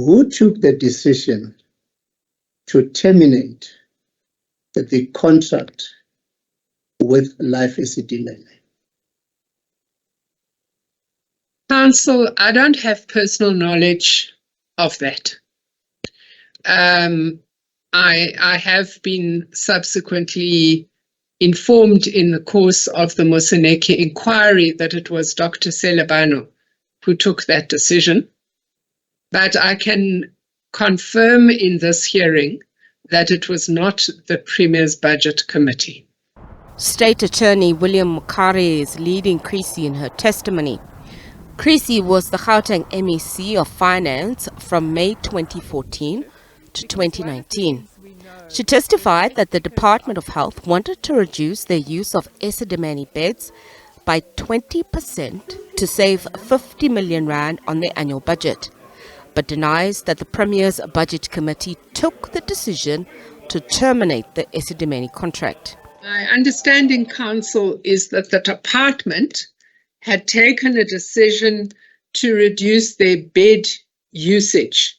who took the decision to terminate the contract with Life Esidimeni? Counsel, I don't have personal knowledge of that. I have been subsequently informed in the course of the MEC inquiry that it was Dr. Selebano who took that decision. But I can confirm in this hearing that it was not the Premier's Budget Committee. State Attorney William Mukari is leading Creecy in her testimony. Creecy was the Gauteng MEC of Finance from May 2014 to 2019. She testified that the Department of Health wanted to reduce their use of Esidimeni beds by 20% to save 50 million rand on their annual budget, but denies that the Premier's Budget Committee took the decision to terminate the Esidimeni contract. My understanding, Counsel, is that the department had taken a decision to reduce their bed usage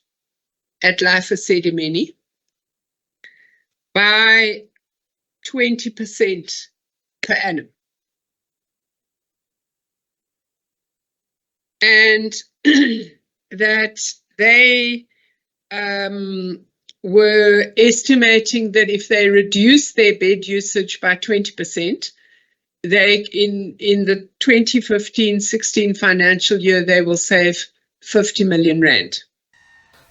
at Life Esidimeni by 20% per annum. And that they were estimating that if they reduce their bed usage by 20%, they in the 2015-16 financial year, they will save 50 million rand.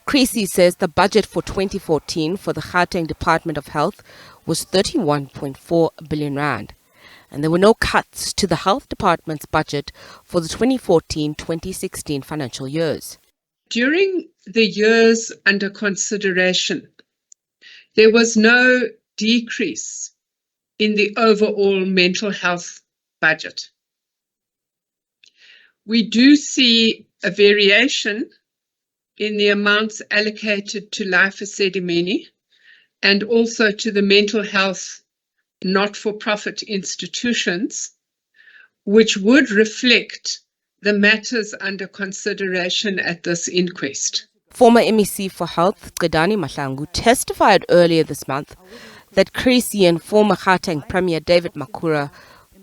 Creecy says the budget for 2014 for the Gauteng Department of Health was 31.4 billion rand, and there were no cuts to the Health Department's budget for the 2014-2016 financial years. During the years under consideration, there was no decrease in the overall mental health budget. We do see a variation in the amounts allocated to Life Esidimeni and also to the mental health not-for-profit institutions, which would reflect the matters under consideration at this inquest. Former MEC for Health, Gauteng Mahlangu, testified earlier this month that Creecy and former Gauteng Premier David Makhura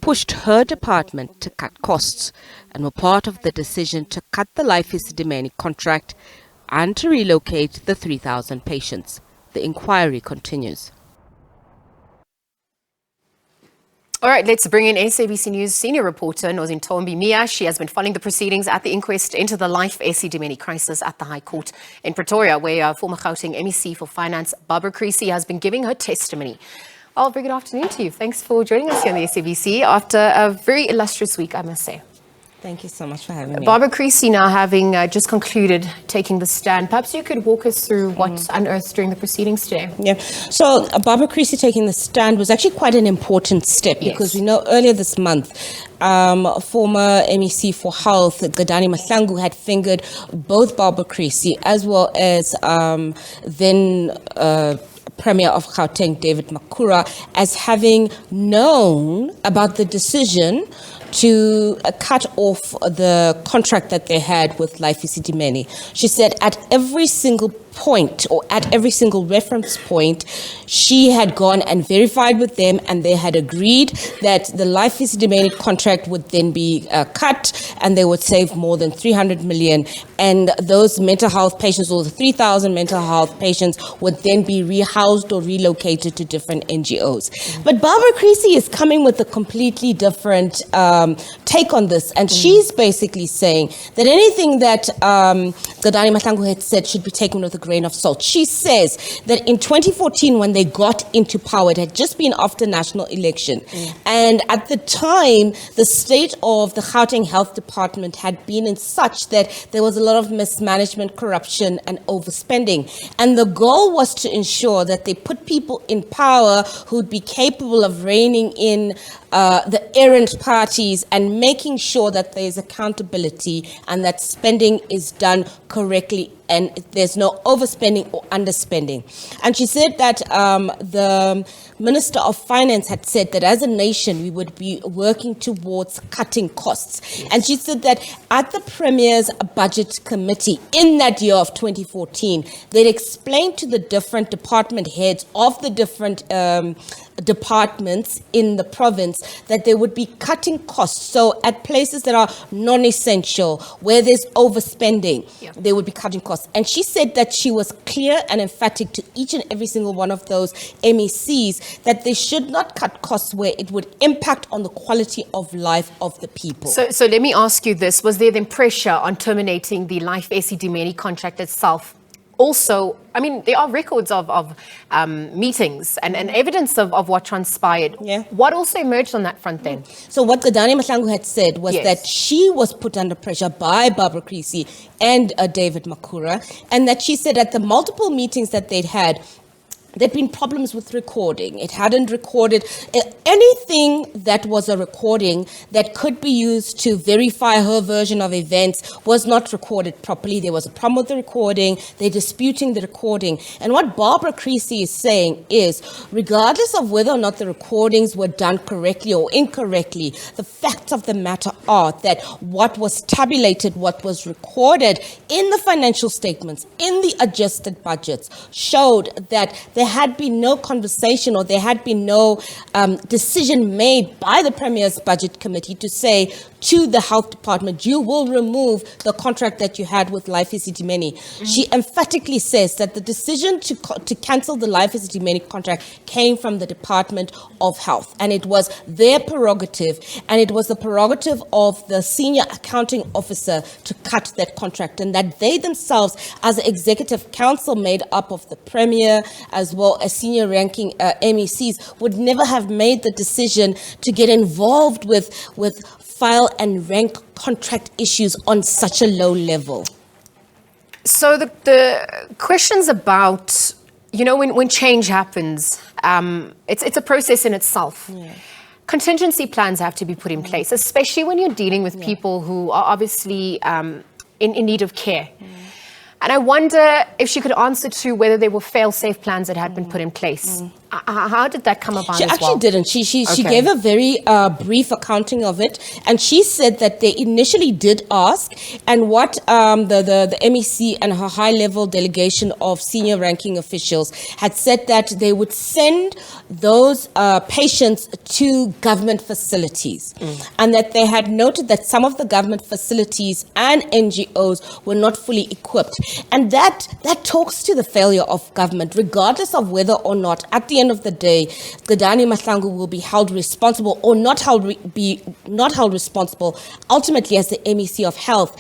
pushed her department to cut costs and were part of the decision to cut the Life Esidimeni contract and to relocate the 3,000 patients. The inquiry continues. All right, let's bring in SABC News senior reporter Nozintombi Miya. She has been following the proceedings at the inquest into the Life Esidimeni crisis at the High Court in Pretoria, where former Gauteng MEC for Finance Barbara Creecy has been giving her testimony. Well, very good afternoon to you. Thanks for joining us here on the SABC after a very illustrious week, I must say. Thank you so much for having me. Barbara Creecy now having just concluded taking the stand. Perhaps you could walk us through what unearthed during the proceedings today. Yeah, so Barbara Creecy taking the stand was actually quite an important step because we know earlier this month, former MEC for Health, Gauteng Mahlangu, had fingered both Barbara Creecy as well as then Premier of Gauteng, David Makhura, as having known about the decision to cut off the contract that they had with Life Esidimeni. She said at every single point or at every single reference point, she had gone and verified with them and they had agreed that the Life Esidimeni contract would then be cut and they would save more than 300 million, and those mental health patients, or the 3,000 mental health patients, would then be rehoused or relocated to different NGOs. But Barbara Creecy is coming with a completely different take on this, and she's basically saying that anything that Gauteng Mahlangu had said should be taken with a grain of salt. She says that in 2014, when they got into power, it had just been after national election, and at the time, the state of the Gauteng Health Department had been in such that there was a lot of mismanagement, corruption, and overspending, and the goal was to ensure that they put people in power who'd be capable of reining in the errant parties and making sure that there's accountability and that spending is done correctly and there's no overspending or underspending. And she said that the Minister of Finance had said that as a nation, we would be working towards cutting costs. Yes. And she said that at the Premier's Budget Committee in that year of 2014, they'd explained to the different department heads of the different departments in the province that they would be cutting costs. So at places that are non-essential, where there's overspending, they would be cutting costs. And she said that she was clear and emphatic to each and every single one of those MECs that they should not cut costs where it would impact on the quality of life of the people. So let me ask you this. Was there then pressure on terminating the Life Esidimeni contract itself? Also, I mean, there are records of meetings and evidence of what transpired. Yeah. What also emerged on that front then? So what Gadani Mahlangu had said was that she was put under pressure by Barbara Creecy and David Makura, and that she said at the multiple meetings that they'd had, there'd been problems with recording. It hadn't recorded anything that was a recording that could be used to verify her version of events was not recorded properly. There was a problem with the recording. They're disputing the recording. And what Barbara Creecy is saying is, regardless of whether or not the recordings were done correctly or incorrectly, the facts of the matter are that what was tabulated, what was recorded in the financial statements, in the adjusted budgets, showed that there had been no conversation or there had been no decision made by the Premier's Budget Committee to say to the Health Department, you will remove the contract that you had with Life Esidimeni. She emphatically says that the decision to cancel the Life Esidimeni contract came from the Department of Health, and it was their prerogative, and it was the prerogative of the senior accounting officer to cut that contract, and that they themselves, as executive council made up of the Premier as well as senior ranking MECs, would never have made the decision to get involved with file and rank contract issues on such a low level. So the questions about, you know, when change happens, it's a process in itself. Yeah. Contingency plans have to be put in place, especially when you're dealing with people who are obviously in need of care. And I wonder if she could answer to whether there were fail-safe plans that had been put in place. How did that come about She as well? actually didn't. She gave a very brief accounting of it, and she said that they initially did ask, and what the MEC and her high-level delegation of senior ranking officials had said that they would send those patients to government facilities, and that they had noted that some of the government facilities and NGOs were not fully equipped. And that talks to the failure of government, regardless of whether or not at the end of the day, Gadani Mahlangu will be held responsible or not held responsible, ultimately as the MEC of Health.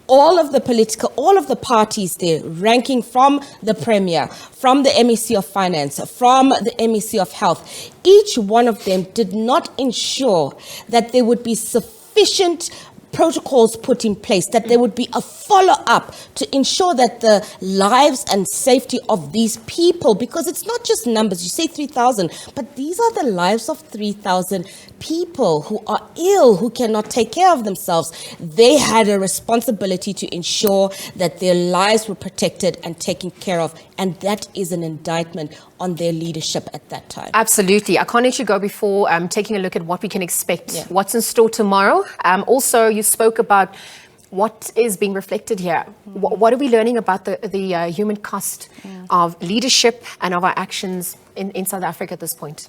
All of the parties there, ranking from the Premier, from the MEC of Finance, from the MEC of Health, each one of them did not ensure that there would be sufficient protocols put in place, that there would be a follow-up to ensure that the lives and safety of these people, because it's not just numbers, you say 3,000, but these are the lives of 3,000 people who are ill, who cannot take care of themselves. They had a responsibility to ensure that their lives were protected and taken care of, and that is an indictment on their leadership at that time. Absolutely. I can't let you go before taking a look at what we can expect, what's in store tomorrow. Also, you spoke about what is being reflected here. What are we learning about the human cost of leadership and of our actions in South Africa at this point?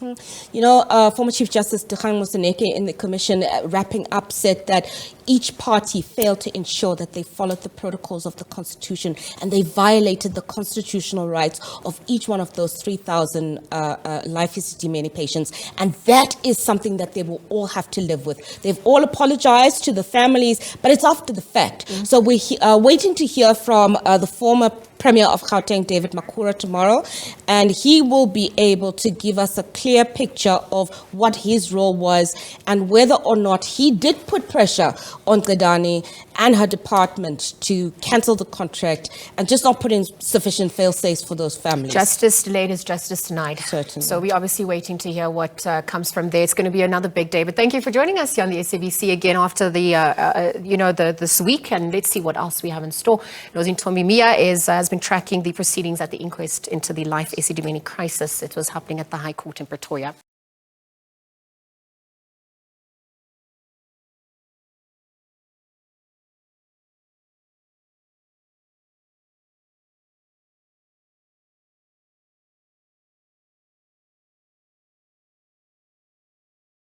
You know, former Chief Justice Dikgang Moseneke in the commission wrapping up said that each party failed to ensure that they followed the protocols of the Constitution, and they violated the constitutional rights of each one of those 3,000 Life Esidimeni patients, and that is something that they will all have to live with. They've all apologized to the families, but it's after the fact. So we're waiting to hear from the former Premier of Gauteng, David Makura, tomorrow, and he will be able to give us a clear picture of what his role was and whether or not he did put pressure on Gadani and her department to cancel the contract and just not put in sufficient fail-safes for those families. Justice delayed is justice denied. Certainly. So we're obviously waiting to hear what comes from there. It's going to be another big day. But thank you for joining us here on the SABC again after this week, and let's see what else we have in store. Nozintombi Miya has been tracking the proceedings at the inquest into the Life Esidimeni crisis. It was happening at the High Court in Pretoria.